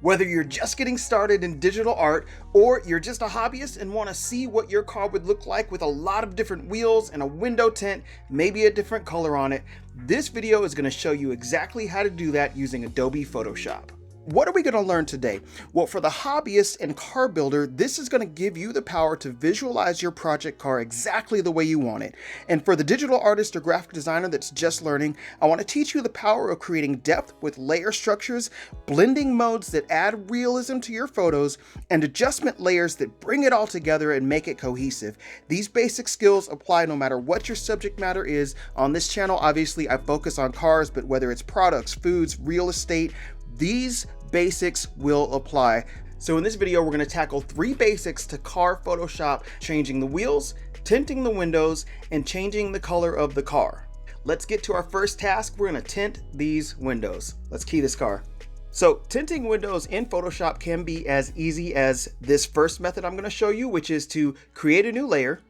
Whether you're just getting started in digital art or you're just a hobbyist and want to see what your car would look like with a lot of different wheels and a window tint, maybe a different color on it, this video is going to show you exactly how to do that using Adobe Photoshop. What are we going to learn today? Well, for the hobbyist and car builder, this is going to give you the power to visualize your project car exactly the way you want it. And for the digital artist or graphic designer that's just learning, I want to teach you the power of creating depth with layer structures, blending modes that add realism to your photos, and adjustment layers that bring it all together and make it cohesive. These basic skills apply no matter what your subject matter is. On this channel, obviously, I focus on cars, but whether it's products, foods, real estate, these basics will apply. So in this video, we're going to tackle 3 basics to car Photoshop: changing the wheels, tinting the windows, and changing the color of the car. Let's get to our first task. We're going to tint these windows. Let's key this car. So tinting windows in Photoshop can be as easy as this first method I'm going to show you, which is to create a new layer,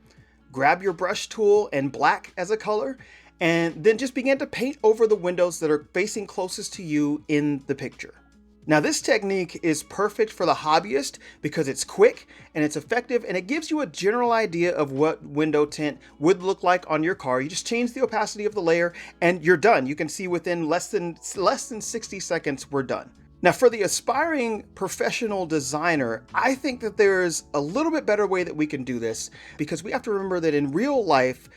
grab your brush tool and black as a color, and then just begin to paint over the windows that are facing closest to you in the picture. Now, this technique is perfect for the hobbyist because it's quick and it's effective, and it gives you a general idea of what window tint would look like on your car. You just change the opacity of the layer and you're done. You can see within less than 60 seconds, we're done. Now, for the aspiring professional designer, I think that there's a little bit better way that we can do this, because we have to remember that in real life,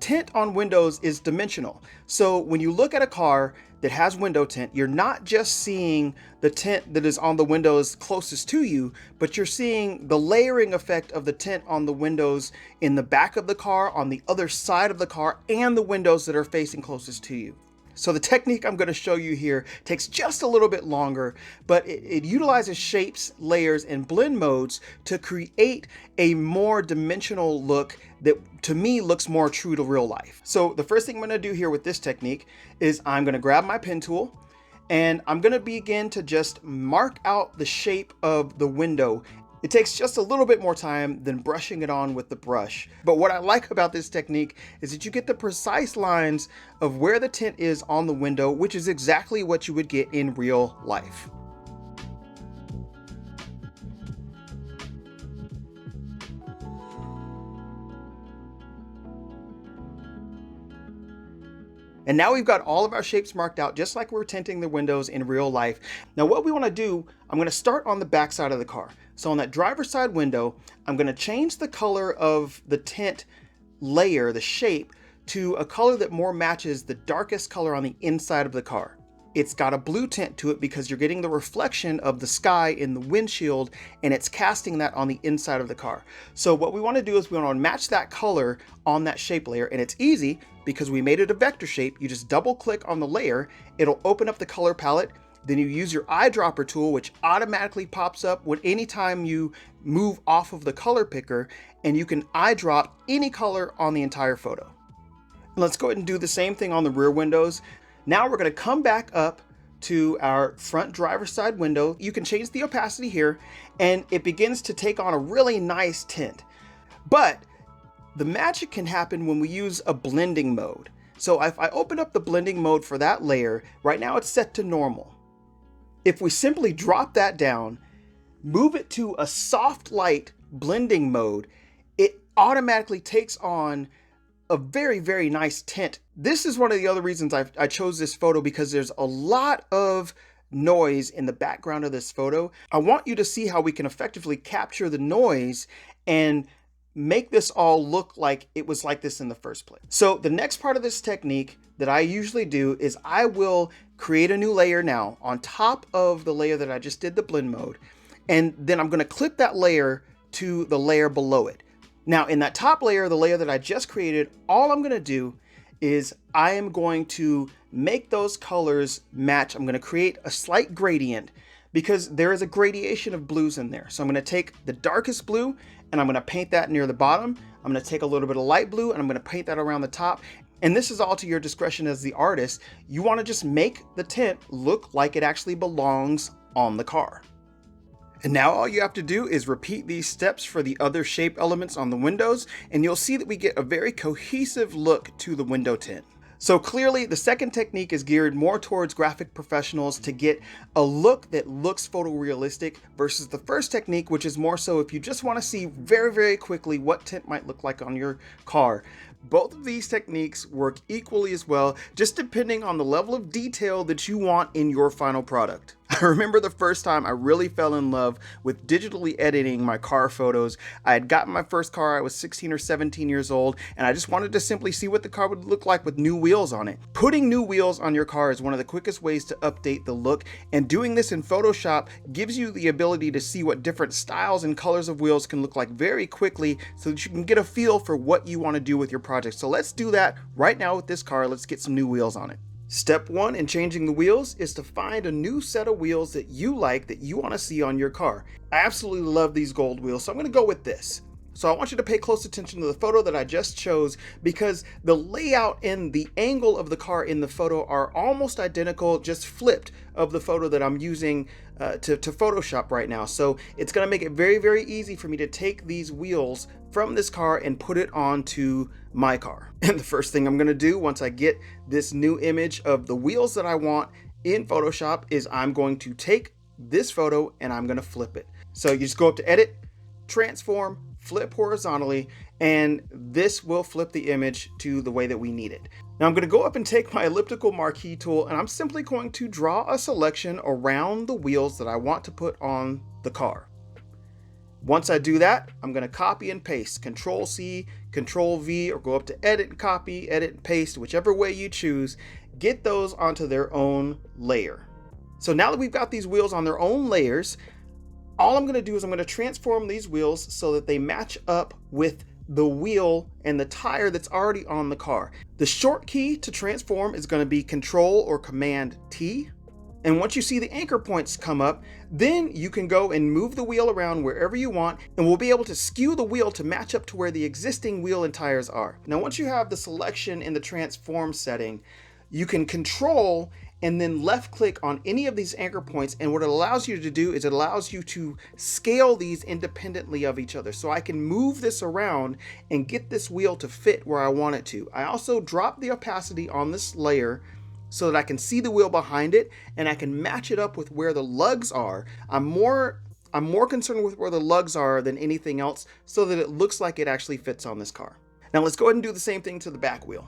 tint on windows is dimensional. So when you look at a car that has window tint, you're not just seeing the tint that is on the windows closest to you, but you're seeing the layering effect of the tint on the windows in the back of the car, on the other side of the car, and the windows that are facing closest to you. So the technique I'm going to show you here takes just a little bit longer, but it utilizes shapes, layers, and blend modes to create a more dimensional look that to me looks more true to real life. So the first thing I'm going to do here with this technique is I'm going to grab my pen tool and I'm going to begin to just mark out the shape of the window. It takes just a little bit more time than brushing it on with the brush. But what I like about this technique is that you get the precise lines of where the tint is on the window, which is exactly what you would get in real life. And now we've got all of our shapes marked out just like we're tinting the windows in real life. Now what we want to do, I'm going to start on the back side of the car. So on that driver's side window, I'm going to change the color of the tint layer, the shape, to a color that more matches the darkest color on the inside of the car. It's got a blue tint to it because you're getting the reflection of the sky in the windshield, and it's casting that on the inside of the car. So what we want to do is we want to match that color on that shape layer, and it's easy because we made it a vector shape. You just double click on the layer, it'll open up the color palette. Then you use your eyedropper tool, which automatically pops up anytime you move off of the color picker, and you can eyedrop any color on the entire photo. Let's go ahead and do the same thing on the rear windows. Now we're going to come back up to our front driver's side window. You can change the opacity here, and it begins to take on a really nice tint. But the magic can happen when we use a blending mode. So if I open up the blending mode for that layer, right now it's set to normal. If we simply drop that down, move it to a soft light blending mode, it automatically takes on a very, very nice tint. This is one of the other reasons I chose this photo, because there's a lot of noise in the background of this photo. I want you to see how we can effectively capture the noise and make this all look like it was like this in the first place. So the next part of this technique that I usually do is I will create a new layer now on top of the layer that I just did the blend mode, and then I'm going to clip that layer to the layer below it. Now in that top layer, the layer that I just created, all I'm going to do is I am going to make those colors match. I'm going to create a slight gradient because there is a gradation of blues in there. So I'm going to take the darkest blue and I'm going to paint that near the bottom. I'm going to take a little bit of light blue and I'm going to paint that around the top. And this is all to your discretion as the artist. You want to just make the tint look like it actually belongs on the car. And now all you have to do is repeat these steps for the other shape elements on the windows, and you'll see that we get a very cohesive look to the window tint. So clearly the second technique is geared more towards graphic professionals to get a look that looks photorealistic versus the first technique, which is more so if you just want to see very quickly what tint might look like on your car. Both of these techniques work equally as well, just depending on the level of detail that you want in your final product. I remember the first time I really fell in love with digitally editing my car photos. I had gotten my first car, I was 16 or 17 years old, and I just wanted to simply see what the car would look like with new wheels on it. Putting new wheels on your car is one of the quickest ways to update the look, and doing this in Photoshop gives you the ability to see what different styles and colors of wheels can look like very quickly so that you can get a feel for what you want to do with your project. So let's do that right now with this car. Let's get some new wheels on it. Step one in changing the wheels is to find a new set of wheels that you like, that you want to see on your car. I absolutely love these gold wheels, so I'm going to go with this. So I want you to pay close attention to the photo that I just chose, because the layout and the angle of the car in the photo are almost identical, just flipped of the photo that I'm using to Photoshop right now. So it's going to make it very easy for me to take these wheels from this car and put it onto my car. And the first thing I'm going to do once I get this new image of the wheels that I want in Photoshop is I'm going to take this photo and I'm going to flip it. So you just go up to Edit, Transform, Flip horizontally, and this will flip the image to the way that we need it. Now I'm going to go up and take my elliptical marquee tool, and I'm simply going to draw a selection around the wheels that I want to put on the car. Once I do that, I'm going to copy and paste, Control C, Control V, or go up to Edit and copy, Edit and paste, whichever way you choose. Get those onto their own layer. So now that we've got these wheels on their own layers, all I'm going to do is I'm going to transform these wheels so that they match up with the wheel and the tire that's already on the car. The short key to transform is going to be Control or Command T. And once you see the anchor points come up, then you can go and move the wheel around wherever you want, and we'll be able to skew the wheel to match up to where the existing wheel and tires are. Now, once you have the selection in the transform setting, you can control and then left click on any of these anchor points, and what it allows you to do is it allows you to scale these independently of each other. So I can move this around and get this wheel to fit where I want it to. I also drop the opacity on this layer so that I can see the wheel behind it, and I can match it up with where the lugs are. I'm more concerned with where the lugs are than anything else, so that it looks like it actually fits on this car. Now let's go ahead and do the same thing to the back wheel.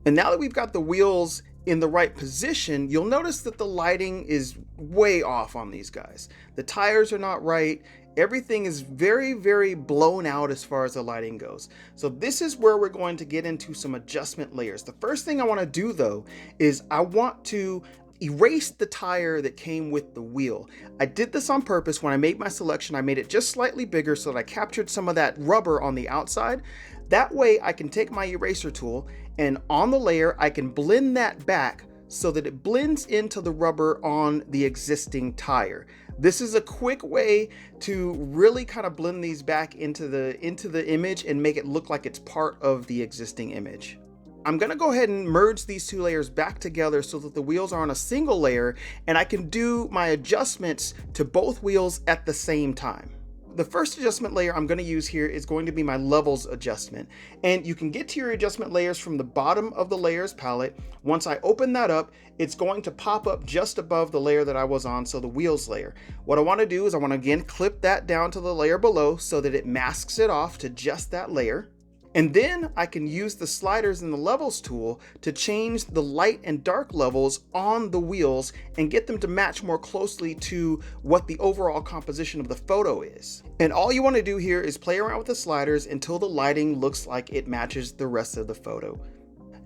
And now that we've got the wheels in the right position, you'll notice that the lighting is way off on these guys. The tires are not right. Everything is very blown out as far as the lighting goes. So this is where we're going to get into some adjustment layers. The first thing I want to do though is I want to erase the tire that came with the wheel. I did this on purpose. When I made my selection, I made it just slightly bigger so that I captured some of that rubber on the outside. That way I can take my eraser tool, and on the layer I can blend that back so that it blends into the rubber on the existing tire. This is a quick way to really kind of blend these back into the image and make it look like it's part of the existing image. I'm going to go ahead and merge these two layers back together so that the wheels are on a single layer, and I can do my adjustments to both wheels at the same time. The first adjustment layer I'm going to use here is going to be my levels adjustment, and you can get to your adjustment layers from the bottom of the layers palette. Once I open that up, it's going to pop up just above the layer that I was on, so the wheels layer. What I want to do is I want to again clip that down to the layer below so that it masks it off to just that layer. And then I can use the sliders in the levels tool to change the light and dark levels on the wheels and get them to match more closely to what the overall composition of the photo is. And all you want to do here is play around with the sliders until the lighting looks like it matches the rest of the photo.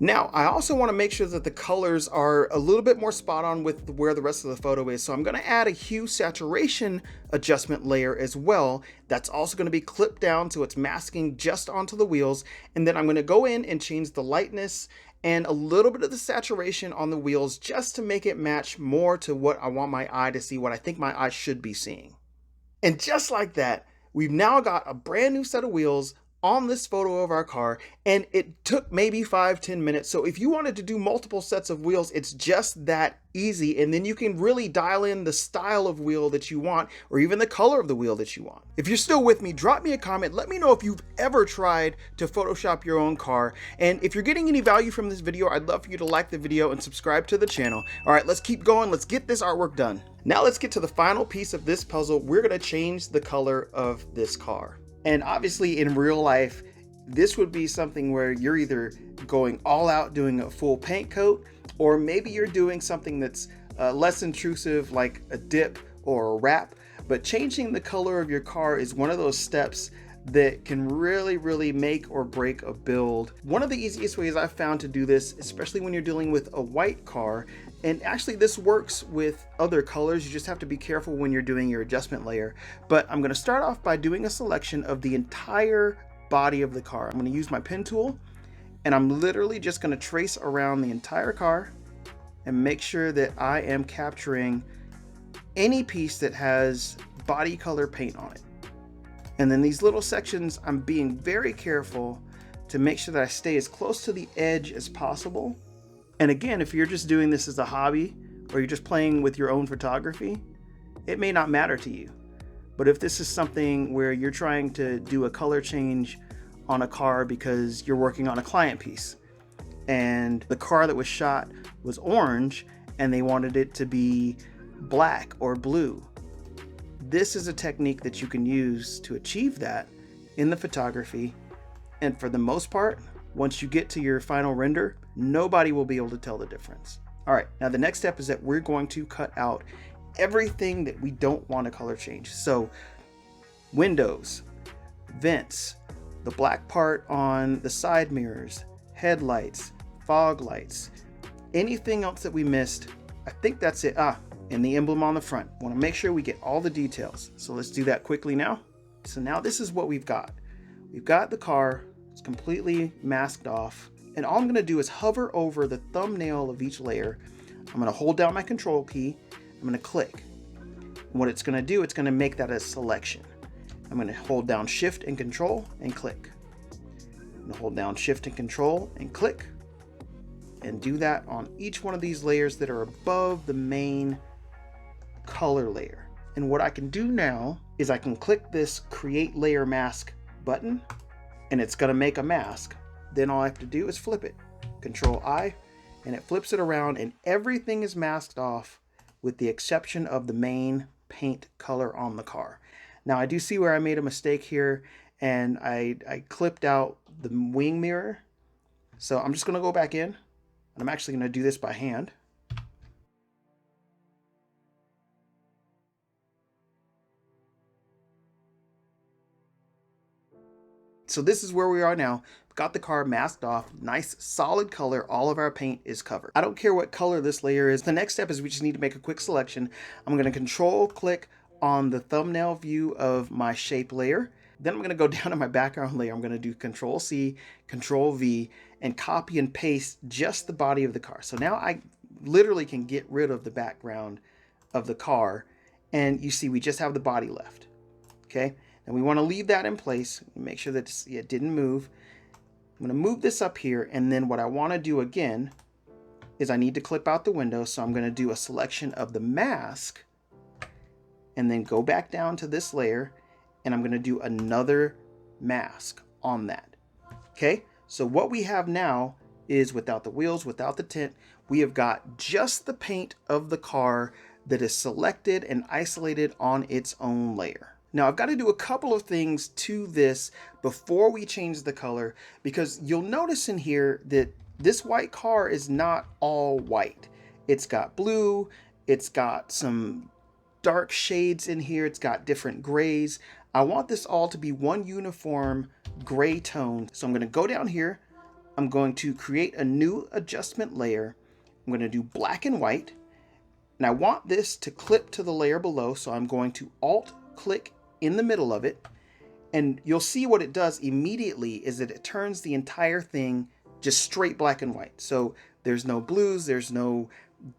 Now, I also want to make sure that the colors are a little bit more spot on with where the rest of the photo is. So I'm going to add a hue saturation adjustment layer as well. That's also going to be clipped down so it's masking just onto the wheels. And then I'm going to go in and change the lightness and a little bit of the saturation on the wheels just to make it match more to what I want my eye to see, what I think my eye should be seeing. And just like that, we've now got a brand new set of wheels on this photo of our car, and it took maybe 5-10 minutes. So if you wanted to do multiple sets of wheels, it's just that easy, and then you can really dial in the style of wheel that you want, or even the color of the wheel that you want. If you're still with me, drop me a comment. Let me know if you've ever tried to Photoshop your own car, and if you're getting any value from this video, I'd love for you to like the video and subscribe to the channel. All right, let's keep going. Let's get this artwork done. Now let's get to the final piece of this puzzle. We're gonna change the color of this car. And obviously in real life, this would be something where you're either going all out doing a full paint coat, or maybe you're doing something that's less intrusive like a dip or a wrap. But changing the color of your car is one of those steps that can really make or break a build. One of the easiest ways I've found to do this, especially when you're dealing with a white car, and actually this works with other colors, you just have to be careful when you're doing your adjustment layer. But I'm gonna start off by doing a selection of the entire body of the car. I'm gonna use my pen tool, and I'm literally just gonna trace around the entire car and make sure that I am capturing any piece that has body color paint on it. And then these little sections, I'm being very careful to make sure that I stay as close to the edge as possible. And again, if you're just doing this as a hobby, or you're just playing with your own photography, it may not matter to you. But if this is something where you're trying to do a color change on a car because you're working on a client piece, and the car that was shot was orange, and they wanted it to be black or blue, this is a technique that you can use to achieve that in the photography. And for the most part, once you get to your final render, nobody will be able to tell the difference. All right, now the next step is that we're going to cut out everything that we don't want to color change. So windows, vents, the black part on the side mirrors, headlights, fog lights, anything else that we missed. I think that's it. And the emblem on the front. Want to make sure we get all the details. So let's do that quickly now. So now this is what we've got. We've got the car. It's completely masked off. And all I'm going to do is hover over the thumbnail of each layer. I'm going to hold down my control key. I'm going to click. And what it's going to do, it's going to make that a selection. I'm going to hold down Shift and Control and click. I'm going to hold down Shift and Control and click. And do that on each one of these layers that are above the main color layer. And what I can do now is I can click this Create Layer Mask button, and it's going to make a mask. Then all I have to do is flip it. Control I, and it flips it around, and everything is masked off with the exception of the main paint color on the car. Now I do see where I made a mistake here, and I clipped out the wing mirror. So I'm just going to go back in, and I'm actually going to do this by hand. So this is where we are now. Got the car masked off, nice solid color, all of our paint is covered. I don't care what color this layer is. The next step is we just need to make a quick selection. I'm going to control click on the thumbnail view of my shape layer. Then I'm going to go down to my background layer. I'm going to do Control C, Control V, and copy and paste just the body of the car. So now I literally can get rid of the background of the car, and you see we just have the body left. Okay. And we want to leave that in place, make sure that it didn't move. I'm going to move this up here, and then what I want to do again is I need to clip out the window, so I'm going to do a selection of the mask, and then go back down to this layer, and I'm going to do another mask on that. Okay, so what we have now is without the wheels, without the tint, we have got just the paint of the car that is selected and isolated on its own layer. Now I've got to do a couple of things to this before we change the color, because you'll notice in here that this white car is not all white. It's got blue, it's got some dark shades in here, it's got different grays. I want this all to be one uniform gray tone. So I'm going to go down here, I'm going to create a new adjustment layer. I'm going to do black and white, and I want this to clip to the layer below, so I'm going to Alt click in the middle of it, and you'll see what it does immediately is that it turns the entire thing just straight black and white. So there's no blues, there's no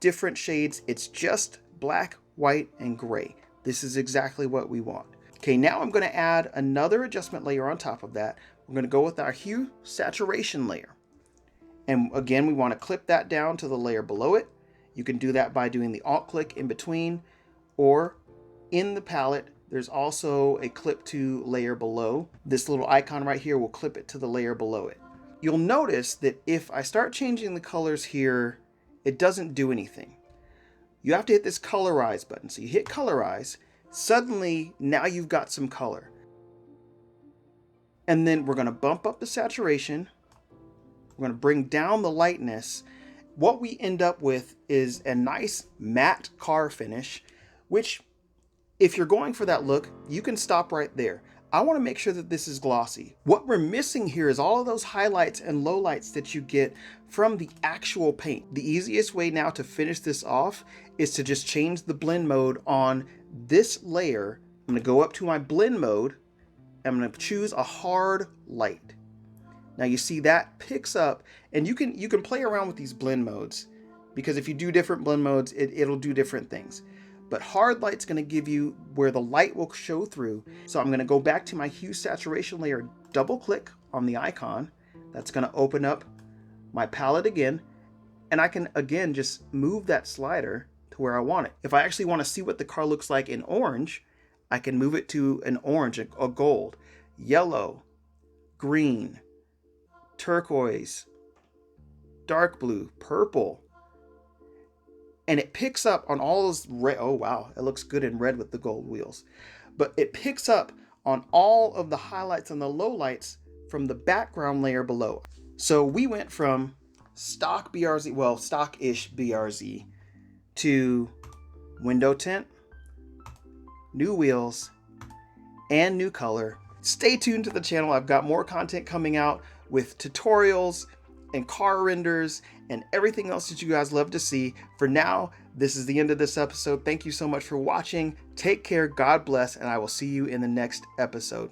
different shades, it's just black, white, and gray. This is exactly what we want. Okay, now I'm going to add another adjustment layer on top of that. We're going to go with our hue saturation layer. And again, we want to clip that down to the layer below it. You can do that by doing the Alt click in between, or in the palette, there's also a clip to layer below. This little icon right here will clip it to the layer below it. You'll notice that if I start changing the colors here, it doesn't do anything. You have to hit this colorize button. So you hit colorize, suddenly now you've got some color. And then we're going to bump up the saturation. We're going to bring down the lightness. What we end up with is a nice matte car finish, which if you're going for that look, you can stop right there. I want to make sure that this is glossy. What we're missing here is all of those highlights and lowlights that you get from the actual paint. The easiest way now to finish this off is to just change the blend mode on this layer. I'm going to go up to my blend mode. I'm going to choose a hard light. Now you see that picks up, and you can play around with these blend modes, because if you do different blend modes, it'll do different things. But hard light's going to give you where the light will show through. So I'm going to go back to my hue saturation layer, double click on the icon. That's going to open up my palette again. And I can again just move that slider to where I want it. If I actually want to see what the car looks like in orange, I can move it to an orange, a gold, yellow, green, turquoise, dark blue, purple. And it picks up on all those red. Oh, wow. It looks good in red with the gold wheels. But it picks up on all of the highlights and the lowlights from the background layer below. So we went from stock BRZ, well, stock-ish BRZ, to window tint, new wheels, and new color. Stay tuned to the channel. I've got more content coming out with tutorials and car renders and everything else that you guys love to see. For now, this is the end of this episode. Thank you so much for watching. Take care, God bless, and I will see you in the next episode.